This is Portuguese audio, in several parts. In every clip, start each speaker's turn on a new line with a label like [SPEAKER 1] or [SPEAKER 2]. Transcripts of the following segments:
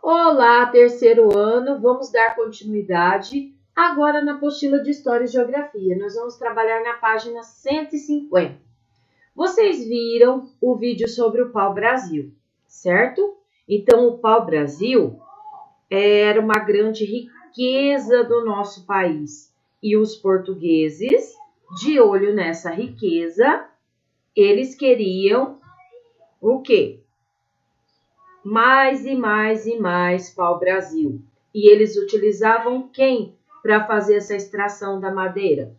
[SPEAKER 1] Olá, terceiro ano, vamos dar continuidade agora na apostila de História e Geografia. Nós vamos trabalhar na página 150. Vocês viram o vídeo sobre o pau-brasil, certo? Então, o pau-brasil era uma grande riqueza do nosso país. E os portugueses, de olho nessa riqueza, eles queriam o quê? Mais e mais e mais pau-brasil. E eles utilizavam quem para fazer essa extração da madeira?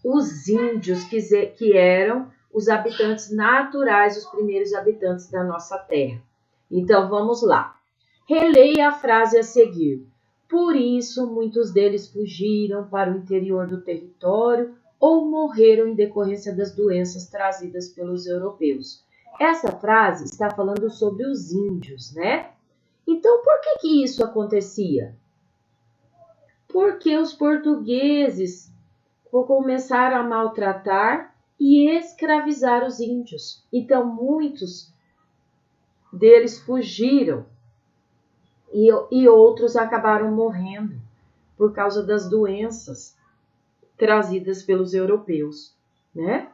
[SPEAKER 1] Os índios, que eram os habitantes naturais, os primeiros habitantes da nossa terra. Então, vamos lá. Releia a frase a seguir. Por isso, muitos deles fugiram para o interior do território ou morreram em decorrência das doenças trazidas pelos europeus. Essa frase está falando sobre os índios, né? Então, por que isso acontecia? Porque os portugueses começaram a maltratar e escravizar os índios. Então, muitos deles fugiram e outros acabaram morrendo por causa das doenças trazidas pelos europeus, né?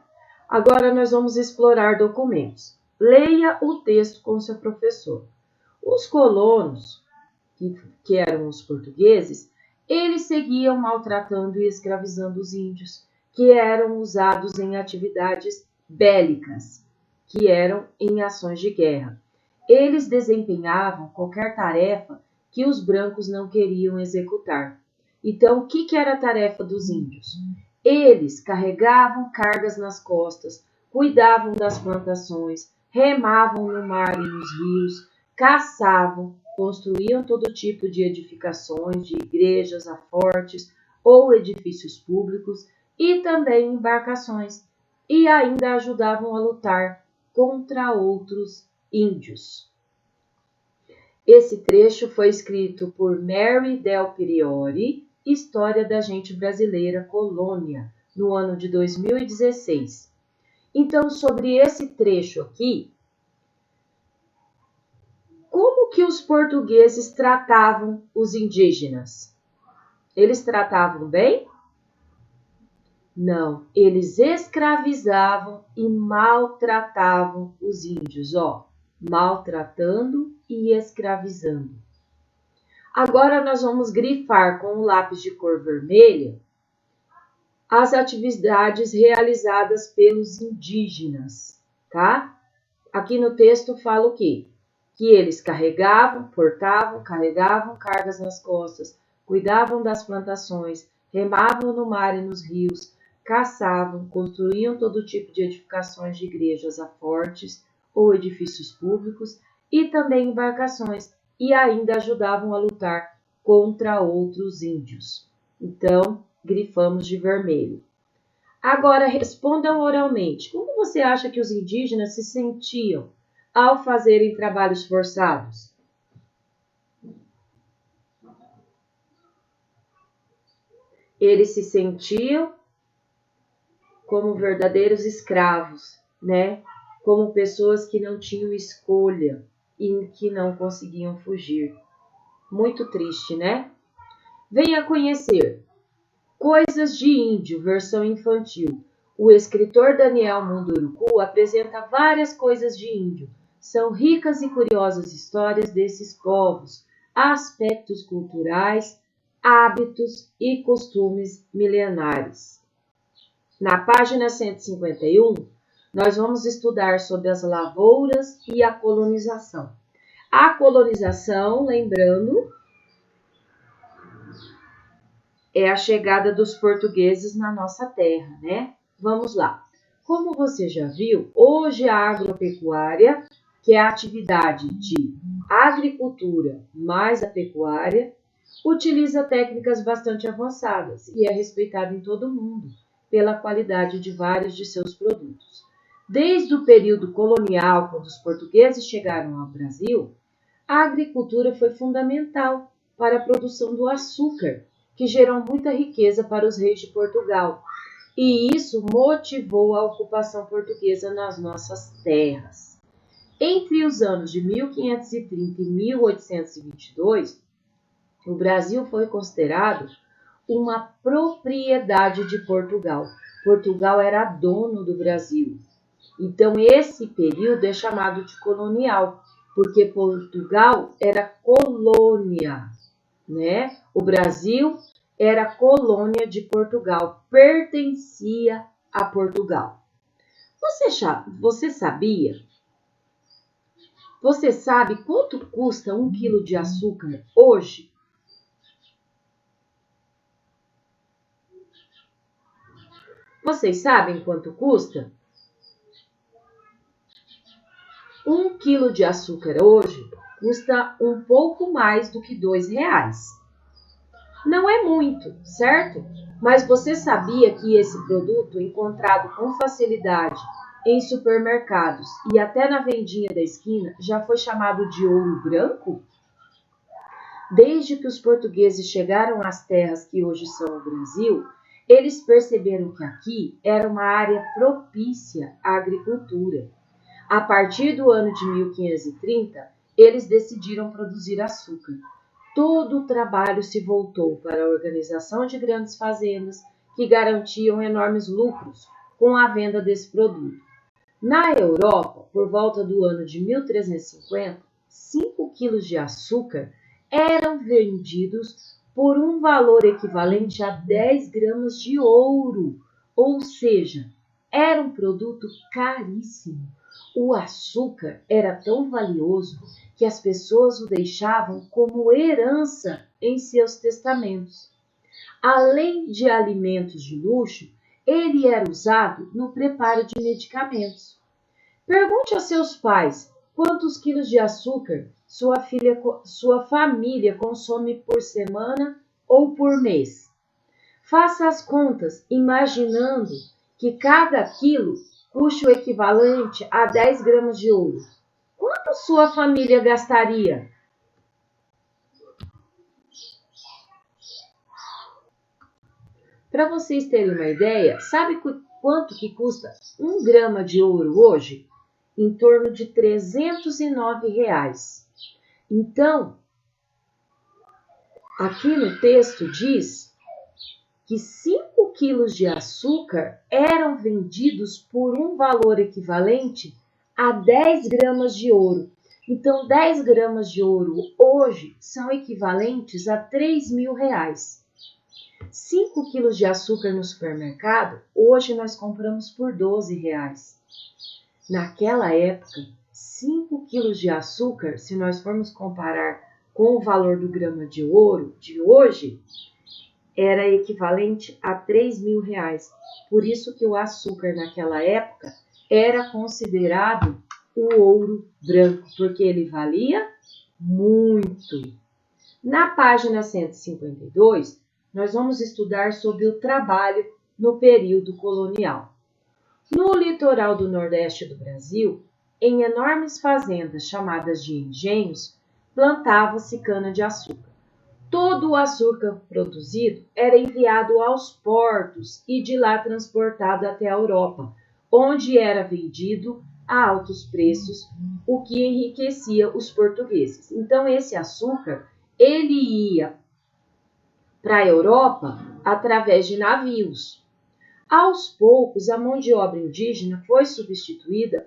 [SPEAKER 1] Agora nós vamos explorar documentos. Leia o texto com seu professor. Os colonos, que eram os portugueses, eles seguiam maltratando e escravizando os índios, que eram usados em atividades bélicas, que eram em ações de guerra. Eles desempenhavam qualquer tarefa que os brancos não queriam executar. Então, o que era a tarefa dos índios? Eles carregavam cargas nas costas, cuidavam das plantações, remavam no mar e nos rios, caçavam, construíam todo tipo de edificações, de igrejas a fortes ou edifícios públicos e também embarcações, e ainda ajudavam a lutar contra outros índios. Esse trecho foi escrito por Mary Del Priore, História da Gente Brasileira Colônia, no ano de 2016. Então, sobre esse trecho aqui, como que os portugueses tratavam os indígenas? Eles tratavam bem? Não, eles escravizavam e maltratavam os índios, maltratando e escravizando. Agora nós vamos grifar com o lápis de cor vermelha as atividades realizadas pelos indígenas, tá? Aqui no texto fala o quê? Que eles carregavam cargas nas costas, cuidavam das plantações, remavam no mar e nos rios, caçavam, construíam todo tipo de edificações de igrejas a fortes ou edifícios públicos e também embarcações, e ainda ajudavam a lutar contra outros índios. Então, grifamos de vermelho. Agora, respondam oralmente. Como você acha que os indígenas se sentiam ao fazerem trabalhos forçados? Eles se sentiam como verdadeiros escravos, né? Como pessoas que não tinham escolha e que não conseguiam fugir. Muito triste, né? Venha conhecer Coisas de Índio, versão infantil. O escritor Daniel Munduruku apresenta várias coisas de índio. São ricas e curiosas histórias desses povos, aspectos culturais, hábitos e costumes milenares. Na página 151, nós vamos estudar sobre as lavouras e a colonização. A colonização, lembrando, é a chegada dos portugueses na nossa terra, né? Vamos lá. Como você já viu, hoje a agropecuária, que é a atividade de agricultura mais a pecuária, utiliza técnicas bastante avançadas e é respeitada em todo o mundo pela qualidade de vários de seus produtos. Desde o período colonial, quando os portugueses chegaram ao Brasil, a agricultura foi fundamental para a produção do açúcar, que gerou muita riqueza para os reis de Portugal, e isso motivou a ocupação portuguesa nas nossas terras. Entre os anos de 1530 e 1822, o Brasil foi considerado uma propriedade de Portugal. Portugal era dono do Brasil. Então, esse período é chamado de colonial, porque Portugal era colônia, né? O Brasil era colônia de Portugal, pertencia a Portugal. Você sabia? Você sabe quanto custa 1 quilo de açúcar hoje? Vocês sabem quanto custa? 1 quilo de açúcar hoje custa um pouco mais do que R$2. Não é muito, certo? Mas você sabia que esse produto, encontrado com facilidade em supermercados e até na vendinha da esquina, já foi chamado de ouro branco? Desde que os portugueses chegaram às terras que hoje são o Brasil, eles perceberam que aqui era uma área propícia à agricultura. A partir do ano de 1530, eles decidiram produzir açúcar. Todo o trabalho se voltou para a organização de grandes fazendas que garantiam enormes lucros com a venda desse produto. Na Europa, por volta do ano de 1350, 5 quilos de açúcar eram vendidos por um valor equivalente a 10 gramas de ouro, ou seja, era um produto caríssimo. O açúcar era tão valioso que as pessoas o deixavam como herança em seus testamentos. Além de alimentos de luxo, ele era usado no preparo de medicamentos. Pergunte aos seus pais quantos quilos de açúcar sua família consome por semana ou por mês. Faça as contas imaginando que cada quilo custa o equivalente a 10 gramas de ouro. Quanto sua família gastaria? Para vocês terem uma ideia, sabe quanto que custa 1 grama de ouro hoje? Em torno de R$309. Então, aqui no texto diz que 5 quilos de açúcar eram vendidos por um valor equivalente a 10 gramas de ouro. Então, 10 gramas de ouro hoje são equivalentes a R$3.000. 5 quilos de açúcar no supermercado, hoje nós compramos por R$12. Naquela época, 5 quilos de açúcar, se nós formos comparar com o valor do grama de ouro de hoje, era equivalente a R$3.000. Por isso que o açúcar naquela época era considerado o ouro branco, porque ele valia muito. Na página 152, nós vamos estudar sobre o trabalho no período colonial. No litoral do Nordeste do Brasil, em enormes fazendas chamadas de engenhos, plantava-se cana-de-açúcar. Todo o açúcar produzido era enviado aos portos e de lá transportado até a Europa, onde era vendido a altos preços, o que enriquecia os portugueses. Então, esse açúcar, ele ia para a Europa através de navios. Aos poucos, a mão de obra indígena foi substituída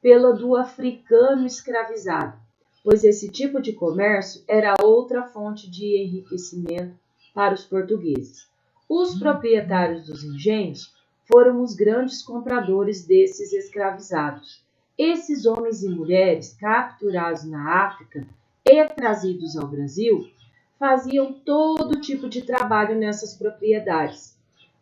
[SPEAKER 1] pela do africano escravizado, pois esse tipo de comércio era outra fonte de enriquecimento para os portugueses. Os proprietários dos engenhos foram os grandes compradores desses escravizados. Esses homens e mulheres capturados na África e trazidos ao Brasil faziam todo tipo de trabalho nessas propriedades.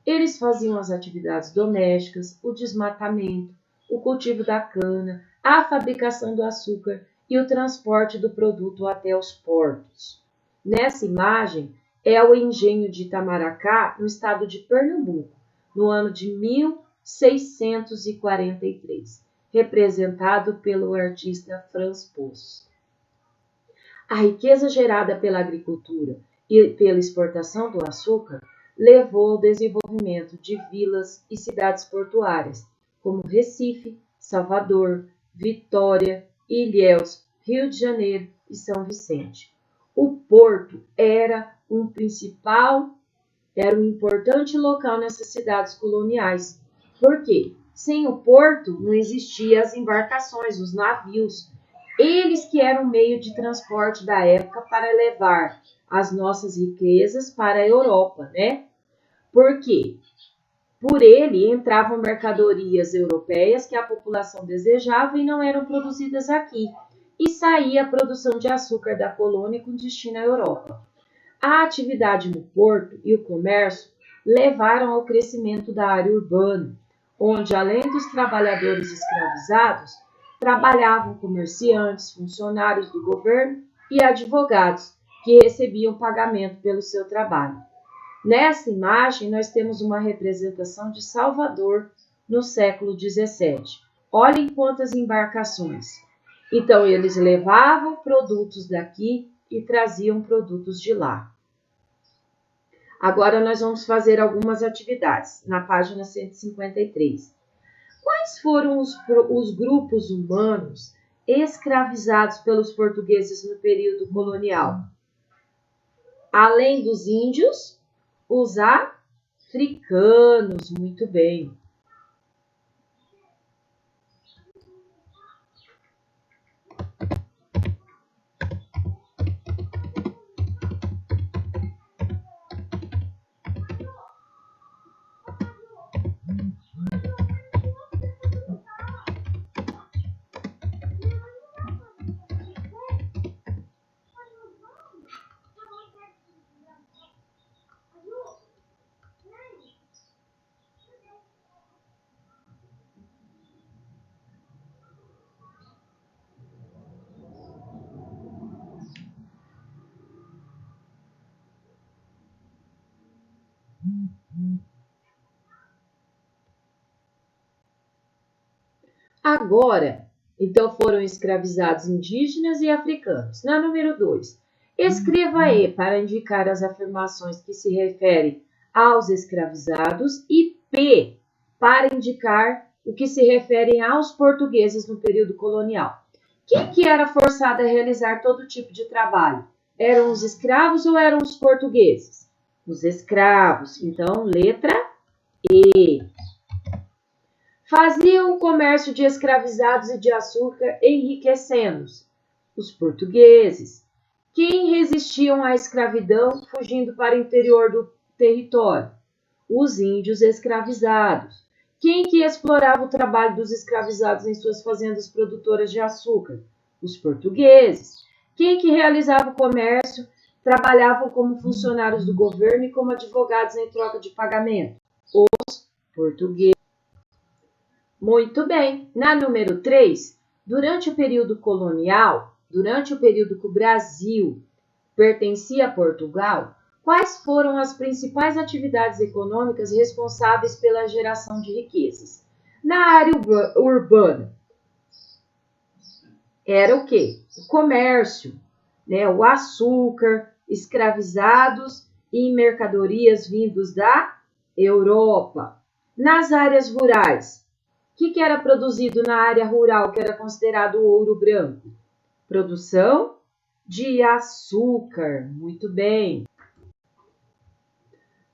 [SPEAKER 1] Eles faziam as atividades domésticas, o desmatamento, o cultivo da cana, a fabricação do açúcar e o transporte do produto até os portos. Nessa imagem é o engenho de Itamaracá, no estado de Pernambuco, no ano de 1643, representado pelo artista Franz Poço. A riqueza gerada pela agricultura e pela exportação do açúcar levou ao desenvolvimento de vilas e cidades portuárias, como Recife, Salvador, Vitória, Ilhéus, Rio de Janeiro e São Vicente. O porto era um importante local nessas cidades coloniais. Por quê? Sem o porto não existiam as embarcações, os navios. Eles que eram o meio de transporte da época para levar as nossas riquezas para a Europa, né? Por quê? Por ele entravam mercadorias europeias que a população desejava e não eram produzidas aqui. E saía a produção de açúcar da colônia com destino à Europa. A atividade no porto e o comércio levaram ao crescimento da área urbana, onde, além dos trabalhadores escravizados, trabalhavam comerciantes, funcionários do governo e advogados, que recebiam pagamento pelo seu trabalho. Nessa imagem, nós temos uma representação de Salvador no século XVII. Olhem quantas embarcações. Então, eles levavam produtos daqui e traziam produtos de lá. Agora, nós vamos fazer algumas atividades, na página 153. Quais foram os grupos humanos escravizados pelos portugueses no período colonial? Além dos índios, os africanos, muito bem. Agora, então foram escravizados indígenas e africanos. Na número 2, escreva E para indicar as afirmações que se referem aos escravizados e P para indicar o que se referem aos portugueses no período colonial. Quem que era forçado a realizar todo tipo de trabalho? Eram os escravos ou eram os portugueses? Os escravos. Então, letra E. Faziam o comércio de escravizados e de açúcar enriquecendo-os, os portugueses. Quem resistiam à escravidão fugindo para o interior do território? Os índios escravizados. Quem que explorava o trabalho dos escravizados em suas fazendas produtoras de açúcar? Os portugueses. Quem que realizava o comércio trabalhavam como funcionários do governo e como advogados em troca de pagamento? Os portugueses. Muito bem. Na número 3, durante o período colonial, durante o período que o Brasil pertencia a Portugal, quais foram as principais atividades econômicas responsáveis pela geração de riquezas? Na área urbana, era o quê? O comércio, né? O açúcar, escravizados e mercadorias vindos da Europa. Nas áreas rurais, o que era produzido na área rural, que era considerado o ouro branco? Produção de açúcar. Muito bem.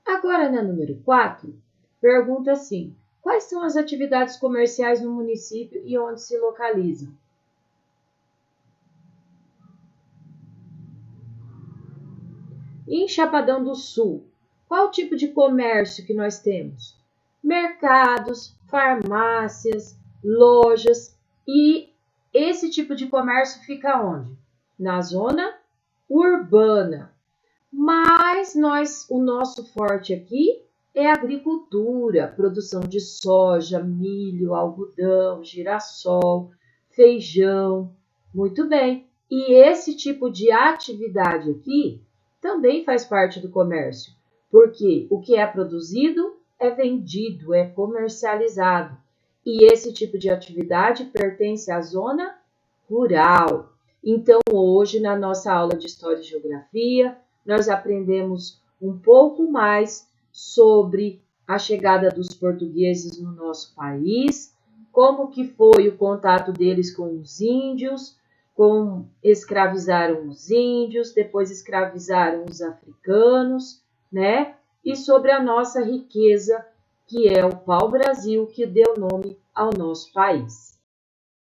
[SPEAKER 1] Agora, na número 4, pergunta assim: quais são as atividades comerciais no município e onde se localizam? Em Chapadão do Sul, qual tipo de comércio que nós temos? Mercados, farmácias, lojas, e esse tipo de comércio fica onde? Na zona urbana. Mas o nosso forte aqui é a agricultura, produção de soja, milho, algodão, girassol, feijão. Muito bem. E esse tipo de atividade aqui também faz parte do comércio, porque o que é produzido é vendido, é comercializado. E esse tipo de atividade pertence à zona rural. Então, hoje, na nossa aula de História e Geografia, nós aprendemos um pouco mais sobre a chegada dos portugueses no nosso país como que foi o contato deles com os índios, como escravizaram os índios, depois escravizaram os africanos, né? E sobre a nossa riqueza, que é o pau-brasil, que deu nome ao nosso país.